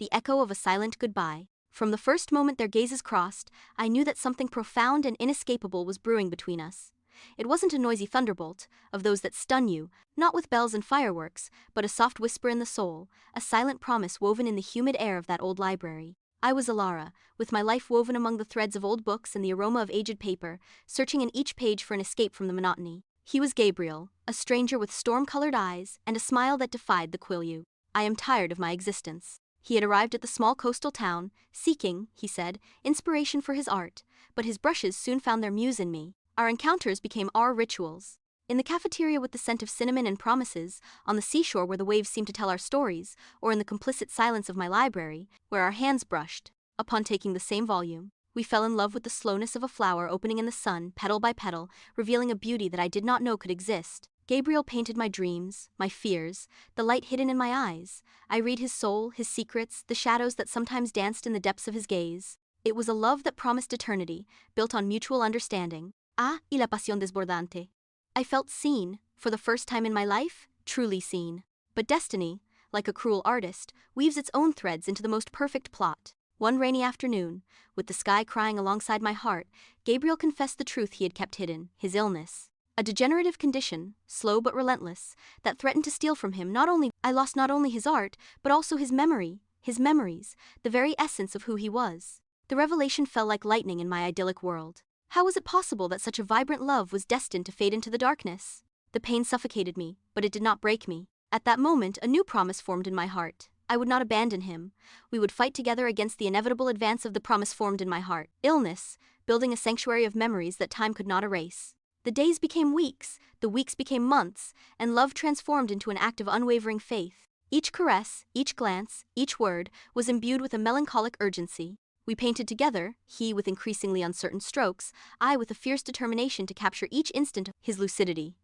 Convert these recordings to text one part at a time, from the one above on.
the echo of a silent goodbye. From the first moment their gazes crossed, I knew that something profound and inescapable was brewing between us. It wasn't a noisy thunderbolt, of those that stun you, not with bells and fireworks, but a soft whisper in the soul, a silent promise woven in the humid air of that old library. I was Elara, with my life woven among the threads of old books and the aroma of aged paper, searching in each page for an escape from the monotony. He was Gabriel, a stranger with storm-colored eyes and a smile that defied the quilew. I am tired of my existence. He had arrived at the small coastal town, seeking, he said, inspiration for his art, but his brushes soon found their muse in me. Our encounters became our rituals. In the cafeteria with the scent of cinnamon and promises, on the seashore where the waves seemed to tell our stories, or in the complicit silence of my library, where our hands brushed, upon taking the same volume, we fell in love with the slowness of a flower opening in the sun, petal by petal, revealing a beauty that I did not know could exist. Gabriel painted my dreams, my fears, the light hidden in my eyes. I read his soul, his secrets, the shadows that sometimes danced in the depths of his gaze. It was a love that promised eternity, built on mutual understanding. Ah, y la pasión desbordante. I felt seen, for the first time in my life, truly seen. But destiny, like a cruel artist, weaves its own threads into the most perfect plot. One rainy afternoon, with the sky crying alongside my heart, Gabriel confessed the truth he had kept hidden, his illness. A degenerative condition, slow but relentless, that threatened to steal from him I lost not only his art, but also his memory, his memories, the very essence of who he was. The revelation fell like lightning in my idyllic world. How was it possible that such a vibrant love was destined to fade into the darkness? The pain suffocated me, but it did not break me. At that moment, a new promise formed in my heart. I would not abandon him. We would fight together against the inevitable advance of the promise formed in my heart. Illness, building a sanctuary of memories that time could not erase. The days became weeks, the weeks became months, and love transformed into an act of unwavering faith. Each caress, each glance, each word, was imbued with a melancholic urgency. We painted together, he with increasingly uncertain strokes, I with a fierce determination to capture each instant of his lucidity.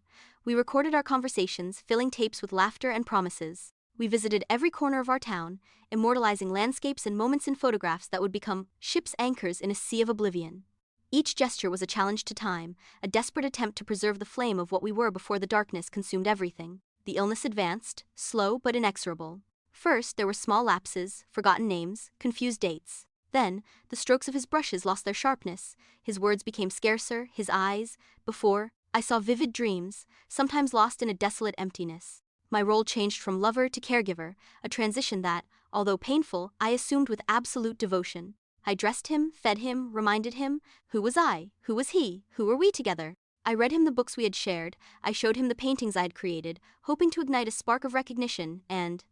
We recorded our conversations, filling tapes with laughter and promises. We visited every corner of our town, immortalizing landscapes and moments in photographs that would become ship's anchors in a sea of oblivion. Each gesture was a challenge to time, a desperate attempt to preserve the flame of what we were before the darkness consumed everything. The illness advanced, slow but inexorable. First, there were small lapses, forgotten names, confused dates. Then, the strokes of his brushes lost their sharpness, his words became scarcer, his eyes, before, I saw vivid dreams, sometimes lost in a desolate emptiness. My role changed from lover to caregiver, a transition that, although painful, I assumed with absolute devotion. I dressed him, fed him, reminded him, who was I, who was he, who were we together? I read him the books we had shared, I showed him the paintings I had created, hoping to ignite a spark of recognition, and,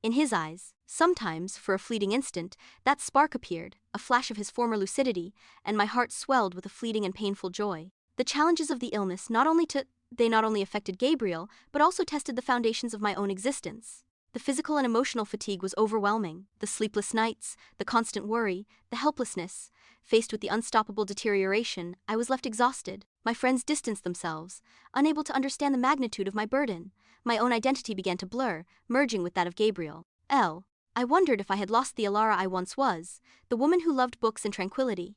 in his eyes, sometimes, for a fleeting instant, that spark appeared, a flash of his former lucidity, and my heart swelled with a fleeting and painful joy. The challenges of the illness not only affected Gabriel, but also tested the foundations of my own existence. The physical and emotional fatigue was overwhelming, the sleepless nights, the constant worry, the helplessness. Faced with the unstoppable deterioration, I was left exhausted. My friends distanced themselves, unable to understand the magnitude of my burden. My own identity began to blur, merging with that of Gabriel. I wondered if I had lost the Elara I once was, the woman who loved books and tranquility.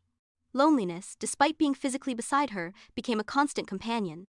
Loneliness, despite being physically beside her, became a constant companion.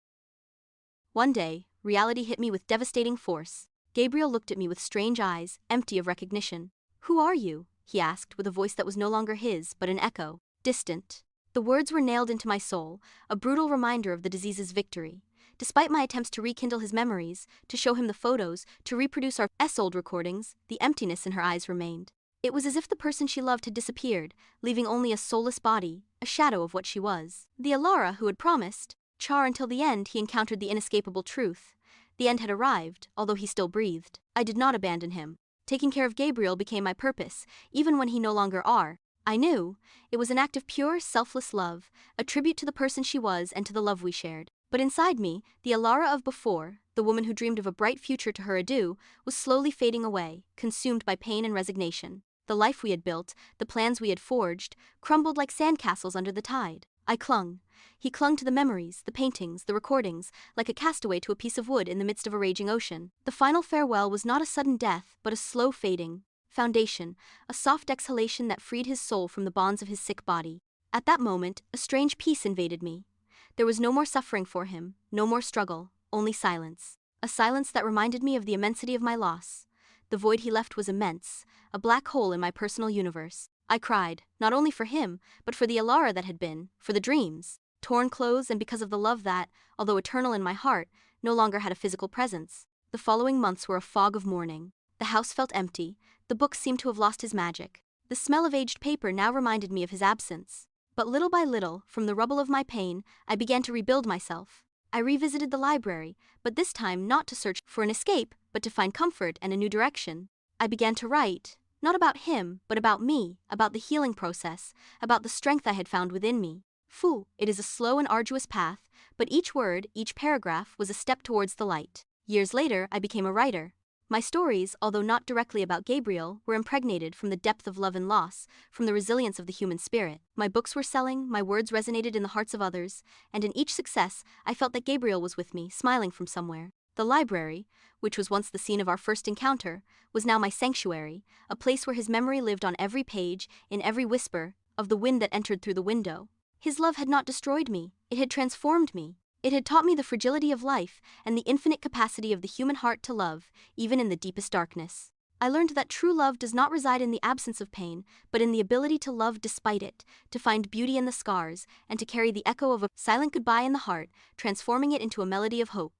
One day, reality hit me with devastating force. Gabriel looked at me with strange eyes, empty of recognition. "Who are you?" he asked, with a voice that was no longer his, but an echo, distant. The words were nailed into my soul, a brutal reminder of the disease's victory. Despite my attempts to rekindle his memories, to show him the photos, to reproduce our old recordings, the emptiness in her eyes remained. It was as if the person she loved had disappeared, leaving only a soulless body, a shadow of what she was. The Elara who had promised Char until the end, he encountered the inescapable truth. The end had arrived, although he still breathed. I did not abandon him. Taking care of Gabriel became my purpose, even when he no longer are. I knew it was an act of pure, selfless love, a tribute to the person she was and to the love we shared. But inside me, the Elara of before, the woman who dreamed of a bright future to her adieu, was slowly fading away, consumed by pain and resignation. The life we had built, the plans we had forged, crumbled like sandcastles under the tide. I clung. He clung to the memories, the paintings, the recordings, like a castaway to a piece of wood in the midst of a raging ocean. The final farewell was not a sudden death, but a slow fading. Foundation, a soft exhalation that freed his soul from the bonds of his sick body. At that moment, a strange peace invaded me. There was no more suffering for him, no more struggle, only silence. A silence that reminded me of the immensity of my loss. The void he left was immense, a black hole in my personal universe. I cried, not only for him, but for the Elara that had been, for the dreams, torn clothes, and because of the love that, although eternal in my heart, no longer had a physical presence. The following months were a fog of mourning. The house felt empty, the book seemed to have lost his magic. The smell of aged paper now reminded me of his absence. But little by little, from the rubble of my pain, I began to rebuild myself. I revisited the library, but this time not to search for an escape, but to find comfort and a new direction. I began to write, not about him, but about me, about the healing process, about the strength I had found within me. It is a slow and arduous path, but each word, each paragraph was a step towards the light. Years later, I became a writer. My stories, although not directly about Gabriel, were impregnated from the depth of love and loss, from the resilience of the human spirit. My books were selling, my words resonated in the hearts of others, and in each success, I felt that Gabriel was with me, smiling from somewhere. The library, which was once the scene of our first encounter, was now my sanctuary, a place where his memory lived on every page, in every whisper of the wind that entered through the window. His love had not destroyed me, it had transformed me. It had taught me the fragility of life and the infinite capacity of the human heart to love, even in the deepest darkness. I learned that true love does not reside in the absence of pain, but in the ability to love despite it, to find beauty in the scars, and to carry the echo of a silent goodbye in the heart, transforming it into a melody of hope.